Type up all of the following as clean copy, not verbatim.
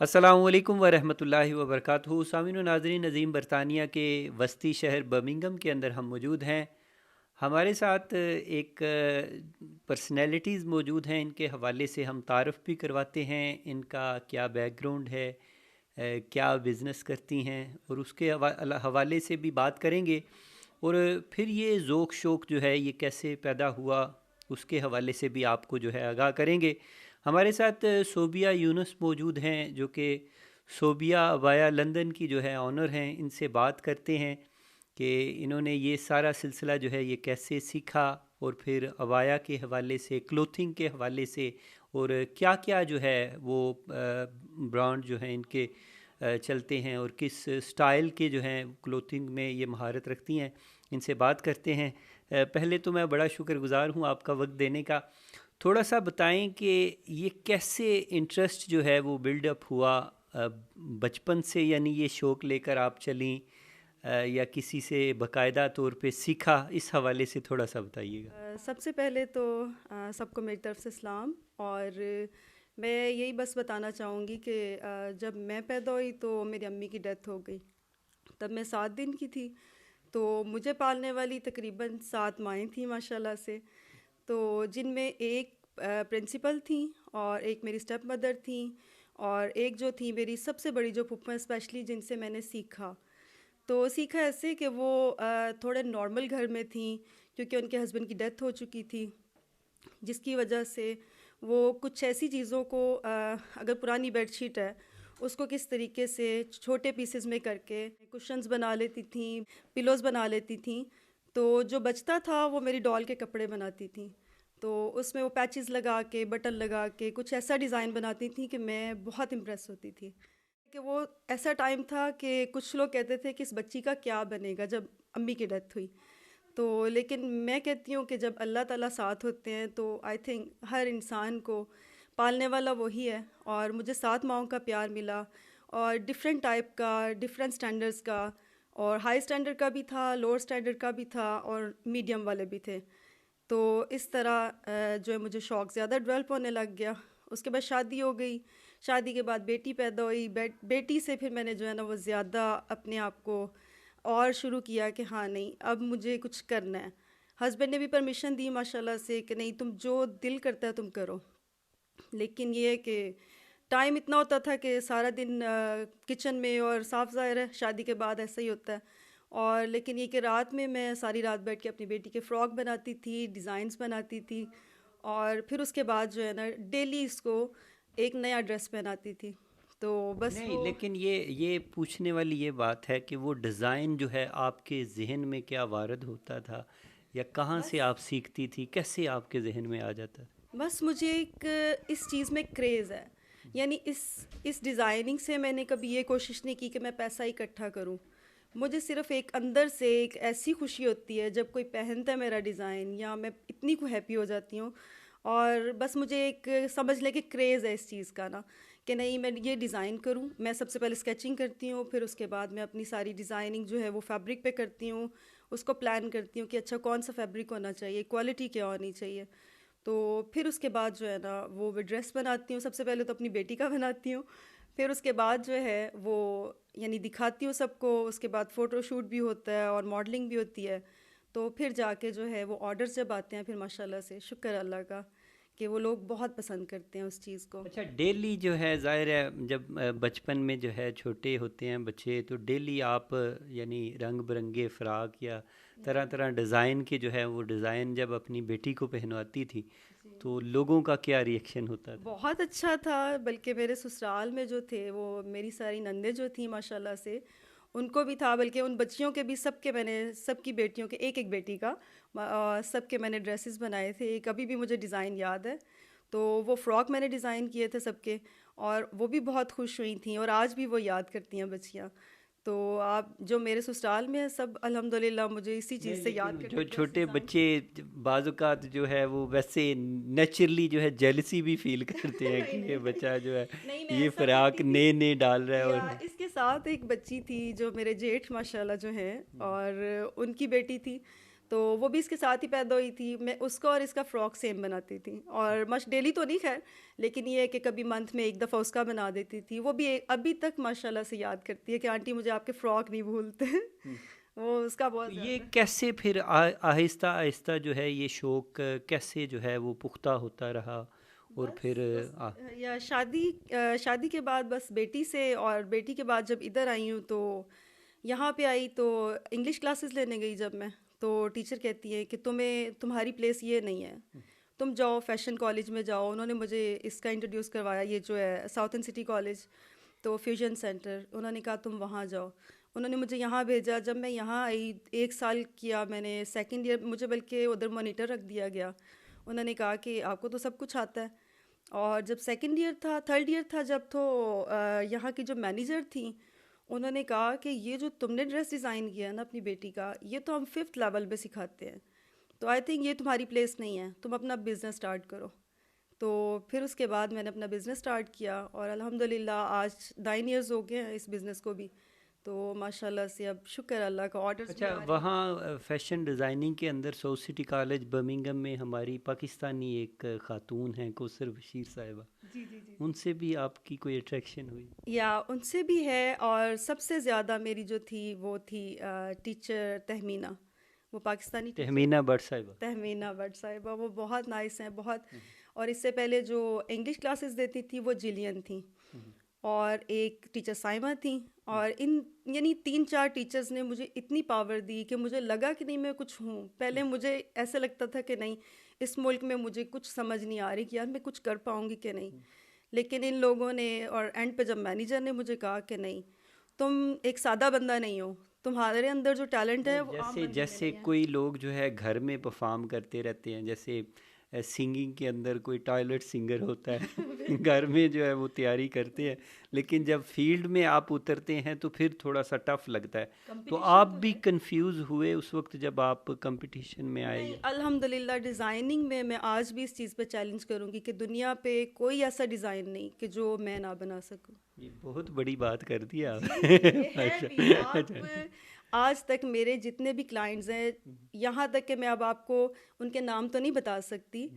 السلام علیکم ورحمۃ اللہ وبرکاتہ۔ سامعین و ناظرین، عظیم برطانیہ کے وسطی شہر برمنگھم کے اندر ہم موجود ہیں۔ ہمارے ساتھ ایک پرسنالٹیز موجود ہیں، ان کے حوالے سے ہم تعارف بھی کرواتے ہیں، ان کا کیا بیک گراؤنڈ ہے، کیا بزنس کرتی ہیں، اور اس کے حوالے سے بھی بات کریں گے، اور پھر یہ ذوق شوق جو ہے یہ کیسے پیدا ہوا اس کے حوالے سے بھی آپ کو جو ہے آگاہ کریں گے۔ ہمارے ساتھ صوبیہ یونس موجود ہیں، جو کہ صوبیہ ابایا لندن کی جو ہے آنر ہیں۔ ان سے بات کرتے ہیں کہ انہوں نے یہ سارا سلسلہ جو ہے یہ کیسے سیکھا، اور پھر ابایا کے حوالے سے، کلوتھنگ کے حوالے سے، اور کیا کیا جو ہے وہ برانڈ جو ہیں ان کے چلتے ہیں، اور کس سٹائل کے جو ہیں کلوتھنگ میں یہ مہارت رکھتی ہیں۔ ان سے بات کرتے ہیں۔ پہلے تو میں بڑا شکر گزار ہوں آپ کا وقت دینے کا۔ تھوڑا سا بتائیں کہ یہ کیسے انٹرسٹ جو ہے وہ بلڈ اپ ہوا بچپن سے، یعنی یہ شوق لے کر آپ چلیں، یا کسی سے باقاعدہ طور پہ سیکھا؟ اس حوالے سے تھوڑا سا بتائیے گا۔ سب سے پہلے تو سب کو میری طرف سے سلام، اور میں یہی بس بتانا چاہوں گی کہ جب میں پیدا ہوئی تو میری امی کی ڈیتھ ہو گئی، تب میں 7 دن کی تھی، تو مجھے پالنے والی تقریباً 7 مائیں تھیں ماشاء اللہ سے، تو جن میں ایک پرنسپل تھیں، اور ایک میری اسٹیپ مدر تھیں، اور ایک جو تھی میری سب سے بڑی جو پھپھا اسپیشلی، جن سے میں نے سیکھا ایسے کہ وہ تھوڑے نارمل گھر میں تھیں، کیونکہ ان کے ہسبینڈ کی ڈیتھ ہو چکی تھی، جس کی وجہ سے وہ کچھ ایسی چیزوں کو اگر پرانی بیڈ شیٹ ہے اس کو کس طریقے سے چھوٹے پیسز میں کر کے کشنز بنا لیتی تھیں، پلوز بنا لیتی تھیں، تو جو بچتا تھا وہ میری ڈال کے کپڑے بناتی تھیں، تو اس میں وہ پیچز لگا کے، بٹن لگا کے کچھ ایسا ڈیزائن بناتی تھیں کہ میں بہت امپریس ہوتی تھی کہ وہ ایسا ٹائم تھا کہ کچھ لوگ کہتے تھے کہ اس بچی کا کیا بنے گا جب امی کی ڈیتھ ہوئی، تو لیکن میں کہتی ہوں کہ جب اللہ تعالیٰ ساتھ ہوتے ہیں تو آئی تھنک ہر انسان کو پالنے والا وہی ہے، اور مجھے 7 ماؤں کا پیار ملا، اور ڈفرینٹ ٹائپ کا، ڈفرینٹ سٹینڈرڈز کا، اور ہائی سٹینڈرڈ کا بھی تھا، لوور سٹینڈرڈ کا بھی تھا، اور میڈیم والے بھی تھے، تو اس طرح جو ہے مجھے شوق زیادہ ڈیولپ ہونے لگ گیا۔ اس کے بعد شادی ہو گئی، شادی کے بعد بیٹی پیدا ہوئی، بیٹی سے پھر میں نے جو ہے نا وہ زیادہ اپنے آپ کو اور شروع کیا کہ ہاں نہیں اب مجھے کچھ کرنا ہے۔ ہسبینڈ نے بھی پرمیشن دی ماشاءاللہ سے کہ نہیں تم جو دل کرتا ہے تم کرو، لیکن یہ ہے کہ ٹائم اتنا ہوتا تھا کہ سارا دن کچن میں، اور صاف ظاہر ہے شادی کے بعد ایسا ہی ہوتا ہے، اور لیکن یہ کہ رات میں ساری رات بیٹھ کے اپنی بیٹی کے فراک بناتی تھی، ڈیزائنز بناتی تھی، اور پھر اس کے بعد جو ہے نا ڈیلی اس کو ایک نیا ڈریس پہناتی تھی، تو بس نہیں، وہ لیکن یہ پوچھنے والی یہ بات ہے کہ وہ ڈیزائن جو ہے آپ کے ذہن میں کیا وارد ہوتا تھا، یا کہاں سے بس آپ سیکھتی تھی، کیسے آپ کے ذہن میں آ جاتا تھا؟ بس مجھے ایک اس چیز میں کریز ہے، یعنی اس ڈیزائننگ سے میں نے کبھی یہ کوشش نہیں کی کہ میں پیسہ اکٹھا کروں، مجھے صرف ایک اندر سے ایک ایسی خوشی ہوتی ہے جب کوئی پہنتا ہے میرا ڈیزائن، یا میں اتنی کو ہیپی ہو جاتی ہوں، اور بس مجھے ایک سمجھ لے کہ کریز ہے اس چیز کا نا، کہ نہیں میں یہ ڈیزائن کروں۔ میں سب سے پہلے اسکیچنگ کرتی ہوں، پھر اس کے بعد میں اپنی ساری ڈیزائننگ جو ہے وہ فیبرک پہ کرتی ہوں، اس کو پلان کرتی ہوں کہ اچھا کون سا فیبرک ہونا چاہیے، کوالٹی کیا ہونی چاہیے، تو پھر اس کے بعد جو ہے نا وہ ڈریس بناتی ہوں، سب سے پہلے تو اپنی بیٹی کا بناتی ہوں، پھر اس کے بعد جو ہے وہ یعنی دکھاتی ہوں سب کو، اس کے بعد فوٹو شوٹ بھی ہوتا ہے اور ماڈلنگ بھی ہوتی ہے، تو پھر جا کے جو ہے وہ آرڈرز جب آتے ہیں پھر ماشاءاللہ سے شکر اللہ کا کہ وہ لوگ بہت پسند کرتے ہیں اس چیز کو۔ اچھا، ڈیلی جو ہے ظاہر ہے جب بچپن میں جو ہے چھوٹے ہوتے ہیں بچے، تو ڈیلی آپ یعنی رنگ برنگے فراق یا طرح طرح ڈیزائن کے جو ہے وہ ڈیزائن جب اپنی بیٹی کو پہنواتی تھی، تو لوگوں کا کیا ریئیکشن ہوتا تھا؟ بہت اچھا تھا، بلکہ میرے سسرال میں جو تھے وہ میری ساری نندیں جو تھیں ماشاءاللہ سے ان کو بھی تھا، بلکہ ان بچیوں کے بھی سب کے میں نے سب کی بیٹیوں کے ایک ایک بیٹی کا سب کے میں نے ڈریسز بنائے تھے، ایک ابھی بھی مجھے ڈیزائن یاد ہے، تو وہ فراک میں نے ڈیزائن کیے تھے سب کے، اور وہ بھی بہت خوش ہوئی تھیں، اور آج بھی وہ یاد کرتی ہیں بچیاں، تو آپ جو میرے سسرال میں ہیں سب الحمدللہ مجھے اسی نہیں، چیز سے یاد لیکن کرتے جو ہیں چھوٹے ڈریسز۔ بچے بعض اوقات جو ہے وہ ویسے نیچرلی جو ہے جیلسی بھی فیل کرتے ہیں نہیں کہ نہیں یہ نہیں بچہ جو ہے نہیں، میں یہ ایسا فراق کرتی تھی، نئے نئے ڈال رہا ہے، اور یا اس کے ساتھ ایک بچی تھی جو میرے جیٹھ ماشاءاللہ جو ہیں، اور ان کی بیٹی تھی، تو وہ بھی اس کے ساتھ ہی پیدا ہوئی تھی. میں اس کا اور اس کا فراک سیم بناتی تھی, اور مش ڈیلی تو نہیں خیر, لیکن یہ ہے کہ کبھی منتھ میں ایک دفعہ اس کا بنا دیتی تھی. وہ بھی ابھی تک ماشاء اللہ سے یاد کرتی ہے کہ آنٹی مجھے آپ کے فراک نہیں بھولتے. وہ اس کا بہت یہ زیادہ. کیسے پھر آہستہ آہستہ جو ہے یہ شوق کیسے جو ہے وہ پختہ ہوتا رہا اور پھر بس یا شادی کے بعد بس بیٹی سے, اور بیٹی کے بعد جب ادھر آئی ہوں تو یہاں پہ آئی تو انگلش کلاسز لینے گئی جب میں, تو ٹیچر کہتی ہے کہ تمہاری پلیس یہ نہیں ہے, تم جاؤ فیشن کالج میں جاؤ. انہوں نے مجھے اس کا انٹروڈیوس کروایا, یہ جو ہے ساؤتھن سٹی کالج, تو فیوژن سینٹر. انہوں نے کہا تم وہاں جاؤ. انہوں نے مجھے یہاں بھیجا. جب میں یہاں آئی 1 سال کیا میں نے, سیکنڈ ایئر مجھے بلکہ ادھر مانیٹر رکھ دیا گیا. انہوں نے کہا کہ آپ کو تو سب کچھ آتا ہے. اور جب سیکنڈ ایئر تھا, تھرڈ ایئر تھا جب, تو یہاں کی جو مینیجر تھیں انہوں نے کہا کہ یہ جو تم نے ڈریس ڈیزائن کیا ہے نا اپنی بیٹی کا, یہ تو ہم 5th لیول پہ سکھاتے ہیں, تو آئی تھنک یہ تمہاری پلیس نہیں ہے, تم اپنا بزنس اسٹارٹ کرو. تو پھر اس کے بعد میں نے اپنا بزنس اسٹارٹ کیا, اور الحمدللہ آج 9 ایئرز ہو گئے ہیں اس بزنس کو بھی. تو ماشاء اللہ سے اب شکر اللہ کا آرڈرز بھی اچھا آ رہے ہیں. وہاں فیشن ڈیزائننگ کے اندر ساؤتھ سٹی کالج برمنگم میں ہماری پاکستانی ایک خاتون ہیں کوثر بشیر صاحبہ, جی جی جی. ان سے بھی آپ کی کوئی اٹریکشن ہوئی؟ یا ان سے بھی ہے, اور سب سے زیادہ میری جو تھی وہ تھی ٹیچر تہمینہ, وہ پاکستانی تہمینہ بٹ صاحبہ. تہمینہ بٹ صاحبہ, وہ بہت نائس ہیں بہت. اور اس سے پہلے جو انگلش کلاسز دیتی تھی وہ جلین تھیں, اور ایک ٹیچر سائمہ تھیں. اور ان یعنی 3-4 ٹیچرز نے مجھے اتنی پاور دی کہ مجھے لگا کہ نہیں میں کچھ ہوں. پہلے مجھے ایسے لگتا تھا کہ نہیں اس ملک میں مجھے کچھ سمجھ نہیں آ رہی کہ یار میں کچھ کر پاؤں گی کہ نہیں. لیکن ان لوگوں نے, اور اینڈ پہ جب مینیجر نے مجھے کہا کہ نہیں تم ایک سادہ بندہ نہیں ہو, تمہارے اندر جو ٹیلنٹ ہے وہ عام بندے میں جیسے نہیں ہے. کوئی لوگ جو ہے گھر میں پرفارم کرتے رہتے ہیں, جیسے سنگنگ کے اندر کوئی ٹوائلٹ سنگر ہوتا ہے گھر میں جو ہے وہ تیاری کرتے ہیں, لیکن جب فیلڈ میں آپ اترتے ہیں تو پھر تھوڑا سا ٹف لگتا ہے. تو آپ بھی کنفیوز ہوئے اس وقت جب آپ کمپٹیشن میں آئے؟ نہیں, الحمدللہ ڈیزائننگ میں آج بھی اس چیز پہ چیلنج کروں گی کہ دنیا پہ کوئی ایسا ڈیزائن نہیں کہ جو میں نہ بنا سکوں. یہ بہت بڑی بات کر دی آپ. آج تک میرے جتنے بھی کلائنٹس ہیں, یہاں تک کہ میں اب آپ کو ان کے نام تو نہیں بتا سکتی,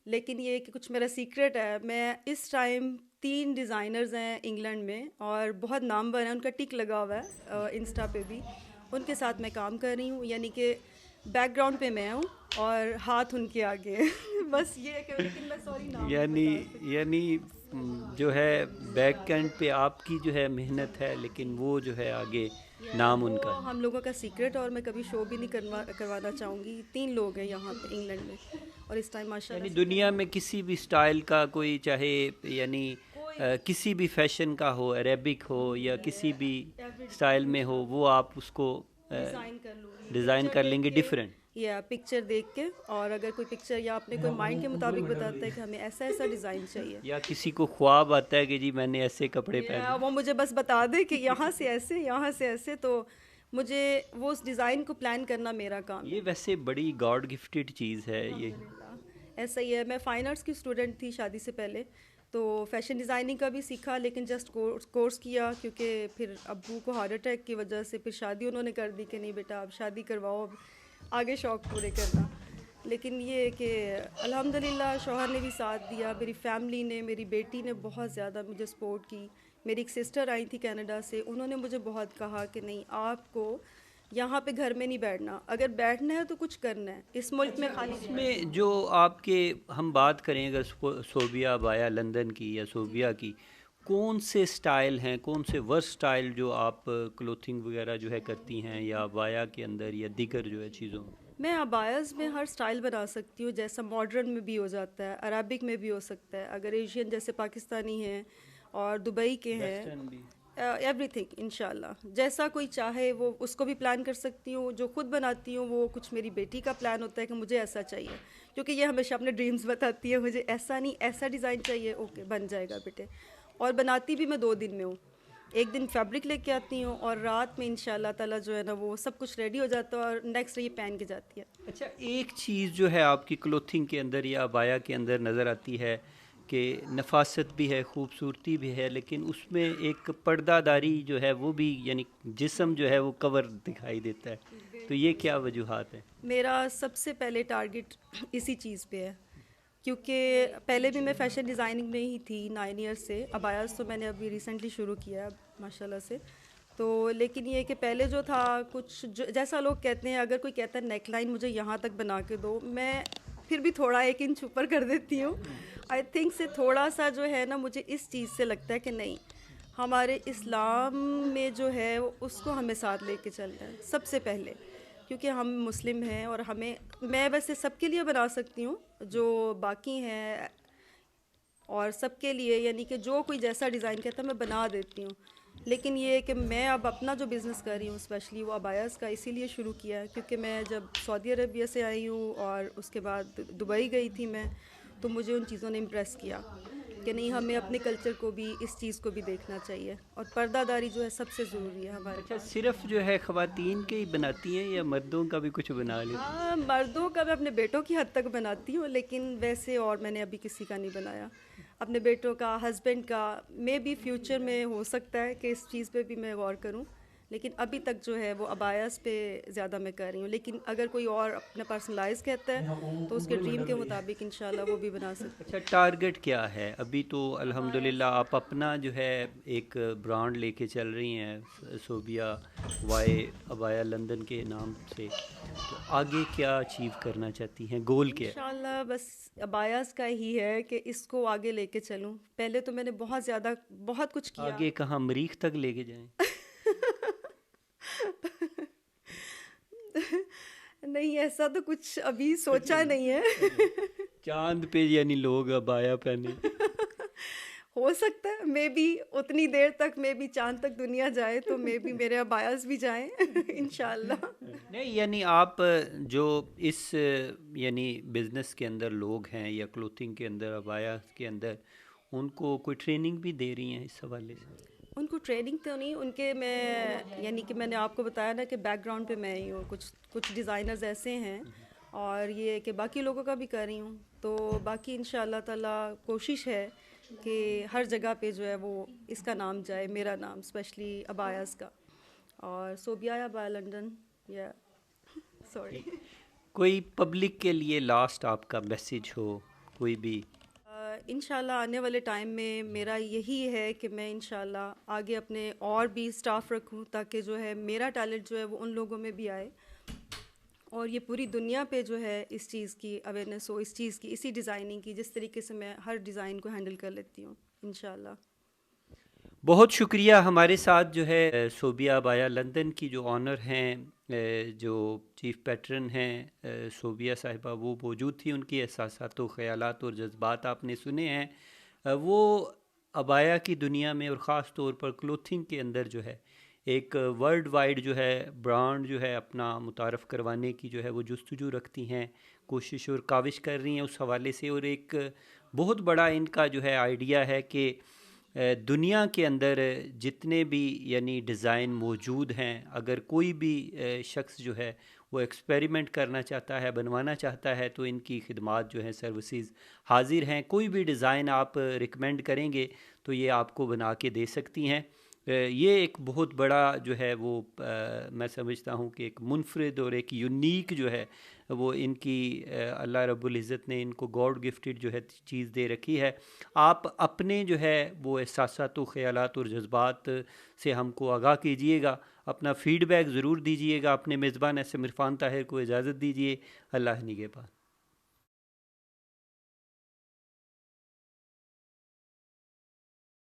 لیکن یہ کہ کچھ میرا سیکرٹ ہے. میں اس ٹائم 3 ڈیزائنرز ہیں انگلینڈ میں, اور بہت نامور ہیں, ان کا ٹک لگا ہوا ہے انسٹا پہ بھی, ان کے ساتھ میں کام کر رہی ہوں. یعنی کہ بیک گراؤنڈ پہ میں ہوں اور ہاتھ ان کے آگے بس یہ ہے کہ, لیکن میں سوری نام یعنی جو ہے بیک اینڈ پہ آپ کی جو ہے محنت ہے, لیکن وہ جو ہے آگے نام ان کا ہم لوگوں کا سیکرٹ, اور میں کبھی شو بھی نہیں کروانا چاہوں گی. 3 لوگ ہیں یہاں پہ انگلینڈ میں, اور اس ٹائم ماشاء یعنی اللہ دنیا میں کسی بھی سٹائل کا کوئی, چاہے یعنی کسی بھی فیشن کا ہو, عربک ہو یا کسی بھی سٹائل میں ہو, وہ آپ اس کو ڈیزائن کر لیں گے ڈیفرنٹ, یا پکچر دیکھ کے. اور اگر کوئی پکچر یا اپنے کوئی مائنڈ کے مطابق بتاتا ہے کہ ہمیں ایسا ایسا ڈیزائن چاہیے, یا کسی کو خواب آتا ہے کہ جی میں نے ایسے کپڑے پہنے, وہ مجھے بس بتا دے کہ یہاں سے ایسے یہاں سے ایسے, تو مجھے وہ اس ڈیزائن کو پلان کرنا میرا کام ہے. یہ ویسے بڑی گاڈ گفٹیڈ چیز ہے یہ. ایسا ہی ہے. میں فائن آرٹس کی اسٹوڈنٹ تھی شادی سے پہلے, تو فیشن ڈیزائننگ کا بھی سیکھا, لیکن جسٹ کورس کیا, کیونکہ پھر ابو کو ہارٹ اٹیک کی وجہ سے پھر شادی انہوں نے کر دی کہ نہیں بیٹا اب شادی کرواؤ, اب آگے شوق پورے کرنا. لیکن یہ کہ الحمدللہ شوہر نے بھی ساتھ دیا, میری فیملی نے, میری بیٹی نے بہت زیادہ مجھے سپورٹ کی. میری ایک سسٹر آئی تھی کینیڈا سے, انہوں نے مجھے بہت کہا کہ نہیں آپ کو یہاں پہ گھر میں نہیں بیٹھنا, اگر بیٹھنا ہے تو کچھ کرنا ہے اس ملک میں. خالی اس میں جو آپ کے ہم بات کریں اگر صوبیہ بایا لندن کی یا صوبیہ کی, کون سے سٹائل ہیں, کون سے ورس سٹائل جو آپ کلوتھنگ وغیرہ جو ہے کرتی ہیں, یا بایا کے اندر یا دیگر جو ہے چیزوں میں؟ میں ابایاز میں ہر سٹائل بنا سکتی ہوں, جیسا ماڈرن میں بھی ہو جاتا ہے, عربک میں بھی ہو سکتا ہے, اگر ایشین جیسے پاکستانی ہیں اور دبئی کے ہیں, ایوری تھنگ انشاءاللہ جیسا کوئی چاہے وہ اس کو بھی پلان کر سکتی ہوں. جو خود بناتی ہوں وہ کچھ میری بیٹی کا پلان ہوتا ہے کہ مجھے ایسا چاہیے, کیونکہ یہ ہمیشہ اپنے ڈریمز بتاتی ہے, مجھے ایسا نہیں ایسا ڈیزائن چاہیے, اوکے بن جائے گا بیٹے. اور بناتی بھی میں 2 دن میں ہوں, ایک دن فیبرک لے کے آتی ہوں, اور رات میں انشاءاللہ تعالیٰ جو ہے نا وہ سب کچھ ریڈی ہو جاتا ہے, اور نیکسٹ ڈے یہ پہن کے جاتی ہے. اچھا, ایک چیز جو ہے آپ کی کلوتھنگ کے اندر یا ابایا کے اندر نظر آتی ہے کہ نفاست بھی ہے, خوبصورتی بھی ہے, لیکن اس میں ایک پردہ داری جو ہے وہ بھی, یعنی جسم جو ہے وہ کور دکھائی دیتا ہے, تو یہ کیا وجوہات ہیں؟ میرا سب سے پہلے ٹارگٹ اسی چیز پہ ہے، کیونکہ پہلے بھی میں فیشن ڈیزائننگ میں ہی تھی 9 ایئرس سے. ابایاز تو میں نے ابھی ریسنٹلی شروع کیا ہے ماشاء اللہ سے. تو لیکن یہ کہ پہلے جو تھا کچھ جیسا لوگ کہتے ہیں، اگر کوئی کہتا ہے نیک لائن مجھے یہاں تک بنا کے دو، میں پھر بھی تھوڑا 1 انچ اوپر کر دیتی ہوں. آئی تھنک سے تھوڑا سا جو ہے نا، مجھے اس چیز سے لگتا ہے کہ نہیں، ہمارے اسلام میں جو ہے اس کو ہمیں ساتھ لے کے چلنا ہے سب سے پہلے، کیونکہ ہم مسلم ہیں. اور میں ویسے سب کے لیے بنا سکتی ہوں جو باقی ہیں، اور سب کے لیے یعنی کہ جو کوئی جیسا ڈیزائن کہتا ہے میں بنا دیتی ہوں. لیکن یہ ہے کہ میں اب اپنا جو بزنس کر رہی ہوں اسپیشلی وہ ابایاز کا اسی لیے شروع کیا ہے، کیونکہ میں جب سعودی عربیہ سے آئی ہوں اور اس کے بعد دبئی گئی تھی میں، تو مجھے ان چیزوں نے امپریس کیا کہ نہیں، ہمیں اپنے کلچر کو بھی، اس چیز کو بھی دیکھنا چاہیے. اور پردہ داری جو ہے سب سے ضروری ہے ہمارے اچھا، پاس. صرف جو ہے خواتین کے ہی بناتی ہیں یا مردوں کا بھی کچھ بنا لیتی ہیں؟ ہاں، مردوں کا میں اپنے بیٹوں کی حد تک بناتی ہوں، لیکن ویسے اور میں نے ابھی کسی کا نہیں بنایا. اپنے بیٹوں کا، ہسبینڈ کا، میں بھی فیوچر میں ہو سکتا ہے کہ اس چیز پہ بھی میں غور کروں، لیکن ابھی تک جو ہے وہ ابایاز پہ زیادہ میں کر رہی ہوں. لیکن اگر کوئی اور اپنا پرسنلائز کہتا ہے تو اس کے ڈریم کے مطابق انشاءاللہ وہ بھی بنا سکتے. اچھا، ٹارگٹ کیا ہے ابھی؟ تو الحمدللہ آپ اپنا جو ہے ایک برانڈ لے کے چل رہی ہیں، صوبیہ وائے ابایا لندن کے نام سے. تو آگے کیا اچیو کرنا چاہتی ہیں؟ گول کیا ہے؟ انشاءاللہ بس ابایاز کا ہی ہے کہ اس کو آگے لے کے چلوں. پہلے تو میں نے بہت کچھ کیا. آگے کہاں، مریخ تک لے کے جائیں؟ نہیں، ایسا تو کچھ ابھی سوچا نہیں ہے. چاند پہ یعنی لوگ ابایا پہنے؟ ہو سکتا ہے مے بی اتنی دیر تک، مے بی چاند تک دنیا جائے تو مے بی میرے ابایاز بھی جائیں انشاءاللہ. نہیں، یعنی آپ جو اس یعنی بزنس کے اندر لوگ ہیں یا کلوتھنگ کے اندر، ابایا کے اندر، ان کو کوئی ٹریننگ بھی دے رہی ہیں اس حوالے سے؟ ان کو ٹریننگ تو نہیں، ان کے میں یعنی کہ میں نے آپ کو بتایا نا کہ بیک گراؤنڈ پہ میں ہی ہوں. کچھ ڈیزائنرز ایسے ہیں، اور یہ کہ باقی لوگوں کا بھی کر رہی ہوں. تو باقی ان شاء اللہ تعالیٰ کوشش ہے کہ ہر جگہ پہ جو ہے وہ اس کا نام جائے، میرا نام اسپیشلی ابایاز کا. اور صوبیہ ابایا لنڈن، یا سوری. کوئی پبلک کے لیے لاسٹ آپ کا میسیج ہو کوئی بھی؟ انشاءاللہ آنے والے ٹائم میں میرا یہی ہے کہ میں انشاءاللہ آگے اپنے اور بھی سٹاف رکھوں، تاکہ جو ہے میرا ٹیلنٹ جو ہے وہ ان لوگوں میں بھی آئے، اور یہ پوری دنیا پہ جو ہے اس چیز کی اویئرنیس ہو، اس چیز کی، اسی ڈیزائننگ کی، جس طریقے سے میں ہر ڈیزائن کو ہینڈل کر لیتی ہوں انشاءاللہ. بہت شکریہ. ہمارے ساتھ جو ہے صوبیہ ابایا لندن کی جو آنر ہیں، جو چیف پیٹرن ہیں صوبیہ صاحبہ، وہ موجود تھی. ان کی احساسات و خیالات اور جذبات آپ نے سنے ہیں. وہ ابایا کی دنیا میں اور خاص طور پر کلوتھنگ کے اندر جو ہے ایک ورلڈ وائڈ جو ہے برانڈ جو ہے اپنا متعارف کروانے کی جو ہے وہ جستجو رکھتی ہیں، کوشش اور کاوش کر رہی ہیں اس حوالے سے. اور ایک بہت بڑا ان کا جو ہے آئیڈیا ہے کہ دنیا کے اندر جتنے بھی یعنی ڈیزائن موجود ہیں، اگر کوئی بھی شخص جو ہے وہ ایکسپیریمنٹ کرنا چاہتا ہے، بنوانا چاہتا ہے، تو ان کی خدمات جو ہیں، سروسز حاضر ہیں. کوئی بھی ڈیزائن آپ ریکمینڈ کریں گے تو یہ آپ کو بنا کے دے سکتی ہیں. یہ ایک بہت بڑا جو ہے وہ میں سمجھتا ہوں کہ ایک منفرد اور ایک یونیک جو ہے وہ ان کی اللہ رب العزت نے ان کو گاڈ گفٹڈ جو ہے چیز دے رکھی ہے. آپ اپنے جو ہے وہ احساسات و خیالات اور جذبات سے ہم کو آگاہ کیجیے گا، اپنا فیڈ بیک ضرور دیجیے گا. اپنے میزبان ایس ایم عرفان طاہر کو اجازت دیجیے. اللہ نگہبان.